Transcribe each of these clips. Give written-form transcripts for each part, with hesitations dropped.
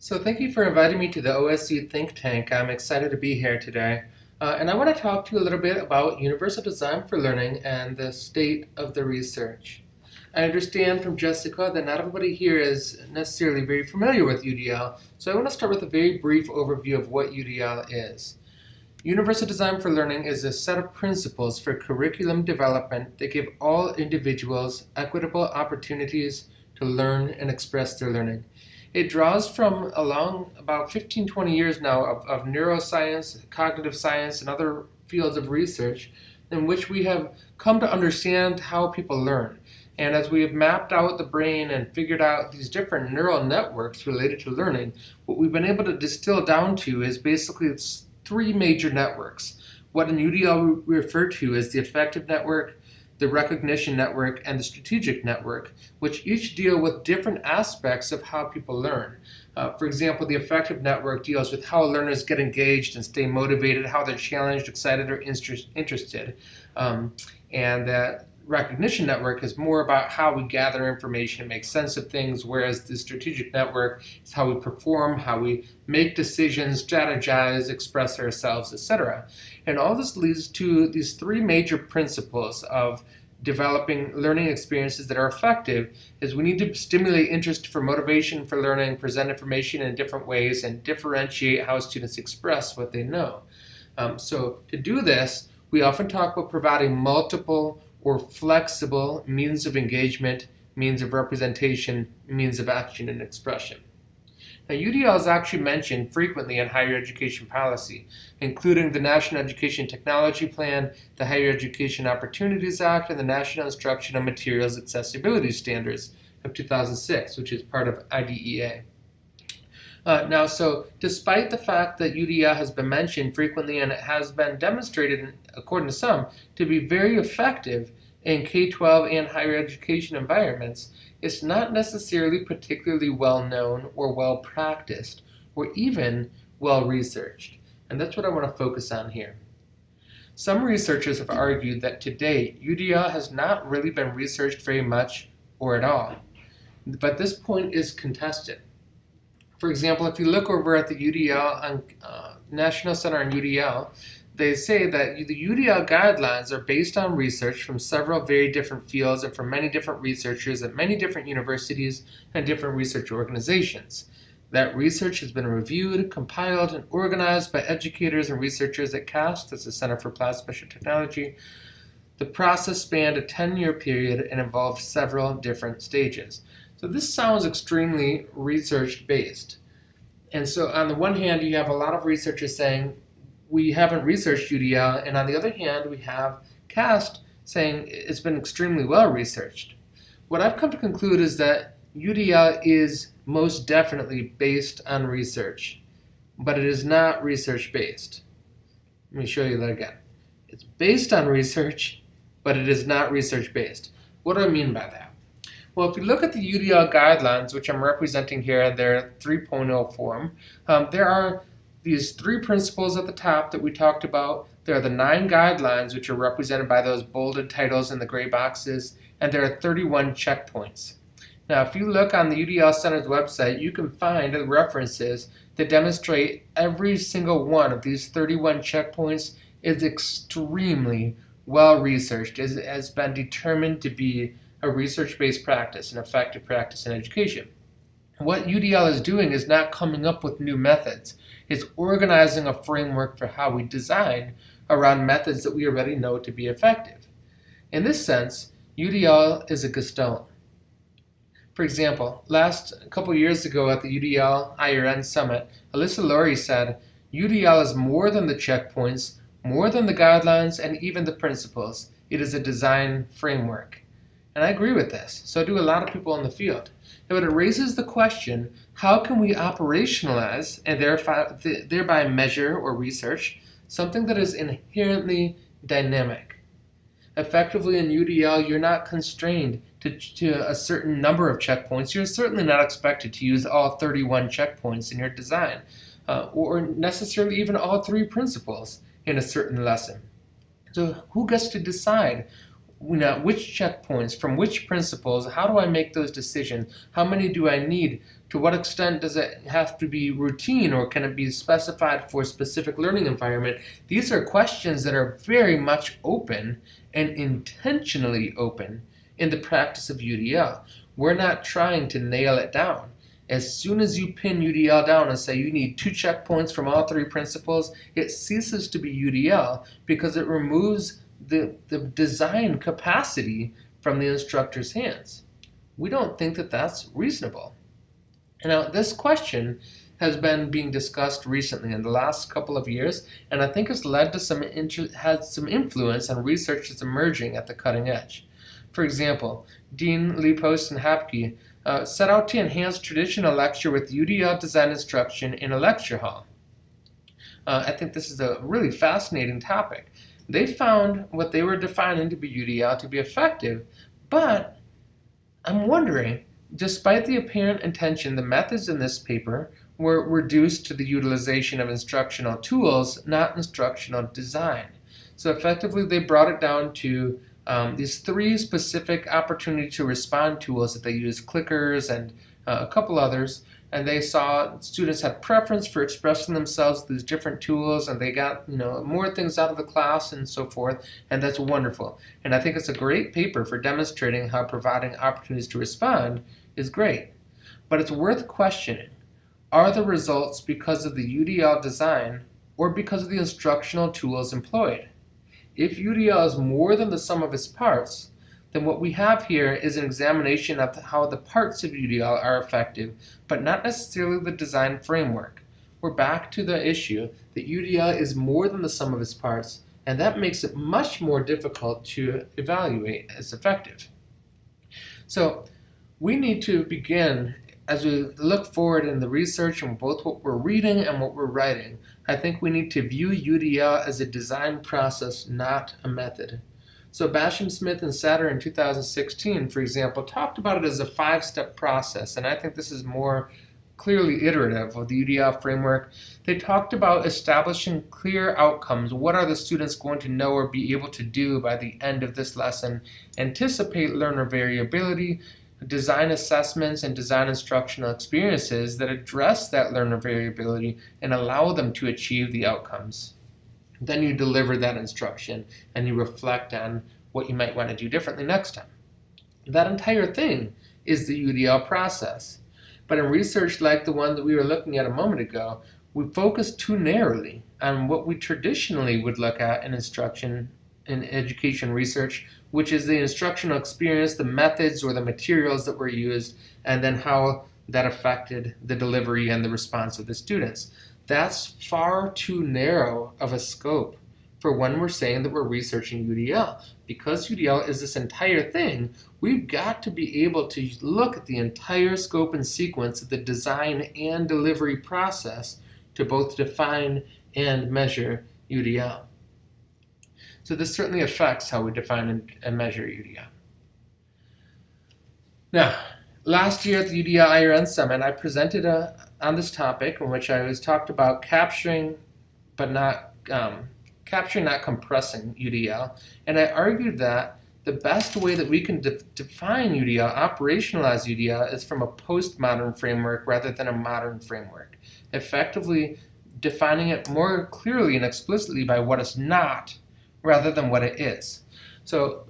So thank you for inviting me to the OSU Think Tank. I'm excited to be here today. And I want to talk to you a little bit about universal design for learning and the state of the research. I understand from Jessica that not everybody here is necessarily very familiar with UDL, so I want to start with a very brief overview of what UDL is. Universal Design for Learning is a set of principles for curriculum development that give all individuals equitable opportunities to learn and express their learning. It draws from along about 15-20 years now of neuroscience, cognitive science, and other fields of research in which we have come to understand how people learn. And as we have mapped out the brain and figured out these different neural networks related to learning, what we've been able to distill down to is basically three major networks. What in UDL we refer to as the affective network, the recognition network, and the strategic network, which each deal with different aspects of how people learn. For example, the affective network deals with how learners get engaged and stay motivated, how they're challenged, excited, or interested. And the recognition network is more about how we gather information and make sense of things, whereas the strategic network is how we perform, how we make decisions, strategize, express ourselves, etc. And all this leads to these three major principles of developing learning experiences that are effective. Is we need to stimulate interest for motivation for learning, present information in different ways, and differentiate how students express what they know. So to do this, we often talk about providing multiple or flexible means of engagement, means of representation, means of action and expression. Now, UDL is actually mentioned frequently in higher education policy, including the National Education Technology Plan, the Higher Education Opportunities Act, and the National Instructional Materials Accessibility Standards of 2006, which is part of IDEA. So despite the fact that UDL has been mentioned frequently and it has been demonstrated, according to some, to be very effective in K-12 and higher education environments, it's not necessarily particularly well known or well practiced or even well researched. And that's what I want to focus on here. Some researchers have argued that to date, UDL has not really been researched very much or at all. But this point is contested. For example, if you look over at the UDL, National Center on UDL, they say that the UDL guidelines are based on research from several very different fields and from many different researchers at many different universities and different research organizations. That research has been reviewed, compiled, and organized by educators and researchers at CAST, that's the Center for Applied Special Technology. The process spanned a 10-year period and involved several different stages. So this sounds extremely research-based. And so on the one hand, you have a lot of researchers saying, we haven't researched UDL, and on the other hand, we have CAST saying it's been extremely well researched. What I've come to conclude is that UDL is most definitely based on research, but it is not research-based. Let me show you that again. It's based on research, but it is not research-based. What do I mean by that? Well, if you look at the UDL guidelines, which I'm representing here in their 3.0 form, there are these three principles at the top that we talked about. There are the 9 guidelines, which are represented by those bolded titles in the gray boxes, and there are 31 checkpoints. Now, if you look on the UDL Center's website, you can find references that demonstrate every single one of these 31 checkpoints is extremely well researched, has been determined to be a research-based practice, an effective practice in education. What UDL is doing is not coming up with new methods. It's organizing a framework for how we design around methods that we already know to be effective. In this sense, UDL is a gestalt. For example, a couple years ago at the UDL IRN Summit, Alyssa Laurie said, UDL is more than the checkpoints, more than the guidelines, and even the principles. It is a design framework. And I agree with this. So do a lot of people in the field. But it raises the question, how can we operationalize and thereby measure or research something that is inherently dynamic? Effectively in UDL, you're not constrained to a certain number of checkpoints. You're certainly not expected to use all 31 checkpoints in your design, or necessarily even all 3 principles in a certain lesson. So who gets to decide which checkpoints, from which principles, how do I make those decisions? How many do I need To what extent does it have to be routine, or can it be specified for a specific learning environment? These are questions that are very much open and intentionally open in the practice of UDL. We're not trying to nail it down. As soon as you pin UDL down and say you need 2 checkpoints from all 3 principles, it ceases to be UDL because it removes the design capacity from the instructor's hands. We don't think that that's reasonable. Now, this question has been being discussed recently in the last couple of years, and I think has led to had some influence on research that's emerging at the cutting edge. For example, Dean, Leapost, and Hapke set out to enhance traditional lecture with UDL design instruction in a lecture hall. I think this is a really fascinating topic. They found what they were defining to be UDL to be effective, but I'm wondering, despite the apparent intention, the methods in this paper were reduced to the utilization of instructional tools, not instructional design. So effectively, they brought it down to these 3 specific opportunity to respond tools that they used, clickers and a couple others, and they saw students had preference for expressing themselves with these different tools, and they got more things out of the class and so forth, and that's wonderful. And I think it's a great paper for demonstrating how providing opportunities to respond is great. But it's worth questioning, are the results because of the UDL design or because of the instructional tools employed? If UDL is more than the sum of its parts, then what we have here is an examination of how the parts of UDL are effective, but not necessarily the design framework. We're back to the issue that UDL is more than the sum of its parts, and that makes it much more difficult to evaluate as effective. So we need to begin, as we look forward in the research and both what we're reading and what we're writing, I think we need to view UDL as a design process, not a method. So Basham, Smith, and Satter in 2016, for example, talked about it as a 5-step process, and I think this is more clearly iterative of the UDL framework. They talked about establishing clear outcomes. What are the students going to know or be able to do by the end of this lesson? Anticipate learner variability, design assessments, and design instructional experiences that address that learner variability and allow them to achieve the outcomes. Then you deliver that instruction and you reflect on what you might want to do differently next time. That entire thing is the UDL process. But in research like the one that we were looking at a moment ago, we focus too narrowly on what we traditionally would look at in instruction in education research, which is the instructional experience, the methods or the materials that were used, and then how that affected the delivery and the response of the students. That's far too narrow of a scope for when we're saying that we're researching UDL. Because UDL is this entire thing, we've got to be able to look at the entire scope and sequence of the design and delivery process to both define and measure UDL. So this certainly affects how we define and measure UDL. Now, last year at the UDL IRN Summit, I presented on this topic in which I was talked about capturing not compressing UDL, and I argued that the best way that we can define UDL, operationalize UDL, is from a postmodern framework rather than a modern framework, effectively defining it more clearly and explicitly by what it's not rather than what it is. So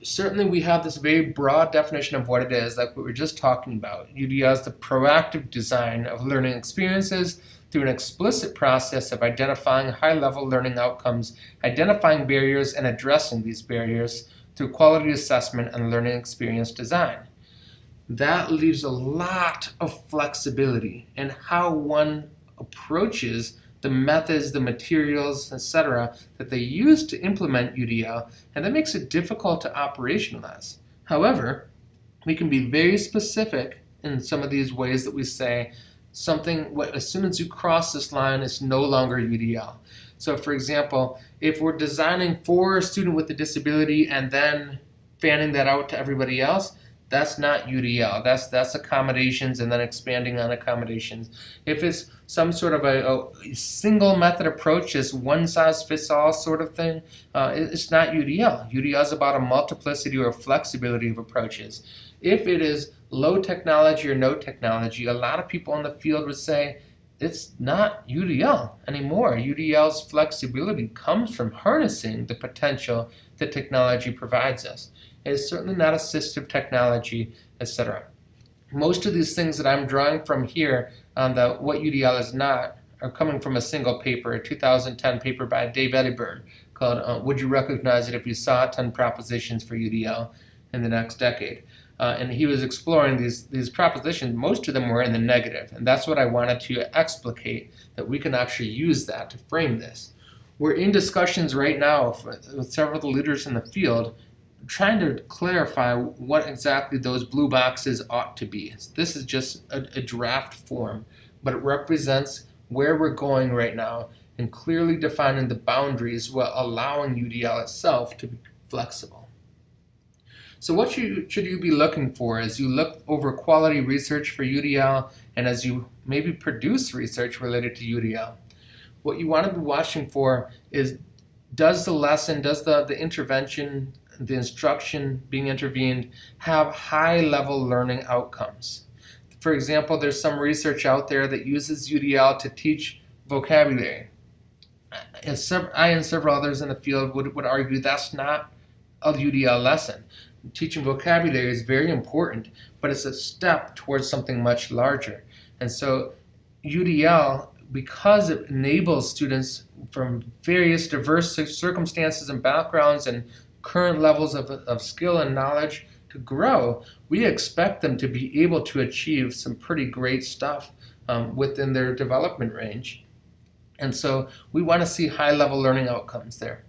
certainly we have this very broad definition of what it is, like we were just talking about. UDL is the proactive design of learning experiences through an explicit process of identifying high-level learning outcomes, identifying barriers, and addressing these barriers through quality assessment and learning experience design. That leaves a lot of flexibility in how one approaches the methods, the materials, etc. that they use to implement UDL, and that makes it difficult to operationalize. However, we can be very specific in some of these ways that we say something, as soon as you cross this line, it's no longer UDL. So for example, if we're designing for a student with a disability and then fanning that out to everybody else, that's not UDL. That's accommodations and then expanding on accommodations. If it's some sort of a single method approach, this one-size-fits-all sort of thing, it's not UDL. UDL is about a multiplicity or flexibility of approaches. If it is low technology or no technology, a lot of people in the field would say it's not UDL anymore. UDL's flexibility comes from harnessing the potential that technology provides us. It is certainly not assistive technology, etc. Most of these things that I'm drawing from here on the what UDL is not are coming from a single paper, a 2010 paper by Dave Eddyburn called Would You Recognize It If You Saw 10 Propositions for UDL in the Next Decade? And he was exploring these propositions. Most of them were in the negative, and that's what I wanted to explicate, that we can actually use that to frame this. We're in discussions right now with several of the leaders in the field trying to clarify what exactly those blue boxes ought to be. This is just a draft form, but it represents where we're going right now and clearly defining the boundaries while allowing UDL itself to be flexible. So what should you be looking for as you look over quality research for UDL and as you maybe produce research related to UDL? What you want to be watching for is, does the lesson, does the intervention, the instruction being intervened have high-level learning outcomes? For example, there's some research out there that uses UDL to teach vocabulary. I and several others in the field would argue that's not a UDL lesson. Teaching vocabulary is very important, but it's a step towards something much larger. And so UDL, because it enables students from various diverse circumstances and backgrounds and current levels of skill and knowledge to grow, we expect them to be able to achieve some pretty great stuff within their development range. And so we want to see high-level learning outcomes there.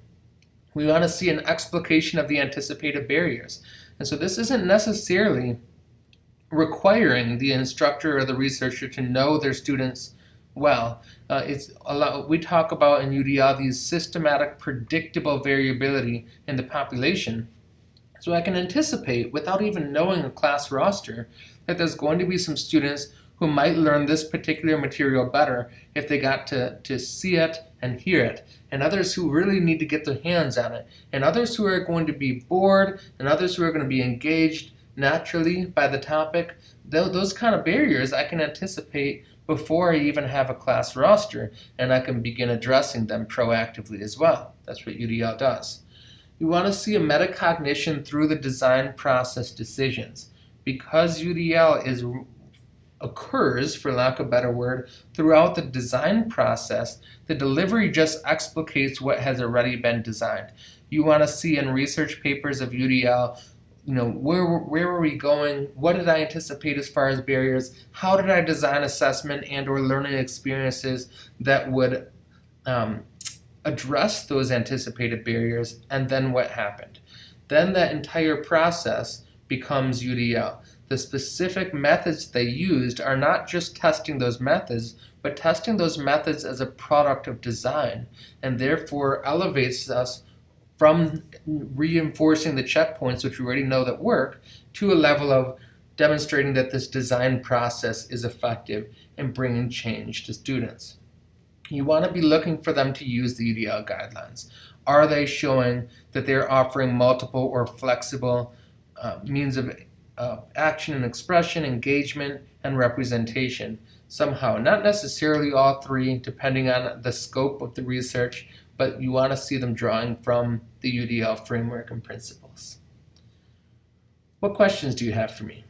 We want to see an explication of the anticipated barriers. And so this isn't necessarily requiring the instructor or the researcher to know their students well. We talk about in UDL these systematic, predictable variability in the population. So I can anticipate, without even knowing a class roster, that there's going to be some students who might learn this particular material better if they got to see it and hear it, and others who really need to get their hands on it, and others who are going to be bored, and others who are going to be engaged naturally by the topic. Those kind of barriers I can anticipate before I even have a class roster, and I can begin addressing them proactively as well. That's what UDL does. You want to see a metacognition through the design process decisions. Because UDL occurs, for lack of a better word, throughout the design process, the delivery just explicates what has already been designed. You want to see in research papers of UDL, where were we going? What did I anticipate as far as barriers? How did I design assessment and or learning experiences that would address those anticipated barriers? And then what happened? Then that entire process becomes UDL. The specific methods they used are not just testing those methods, but testing those methods as a product of design, and therefore elevates us from reinforcing the checkpoints, which we already know that work, to a level of demonstrating that this design process is effective in bringing change to students. You want to be looking for them to use the UDL guidelines. Are they showing that they're offering multiple or flexible means of action and expression, engagement, and representation somehow? Not necessarily all three, depending on the scope of the research, but you want to see them drawing from the UDL framework and principles. What questions do you have for me?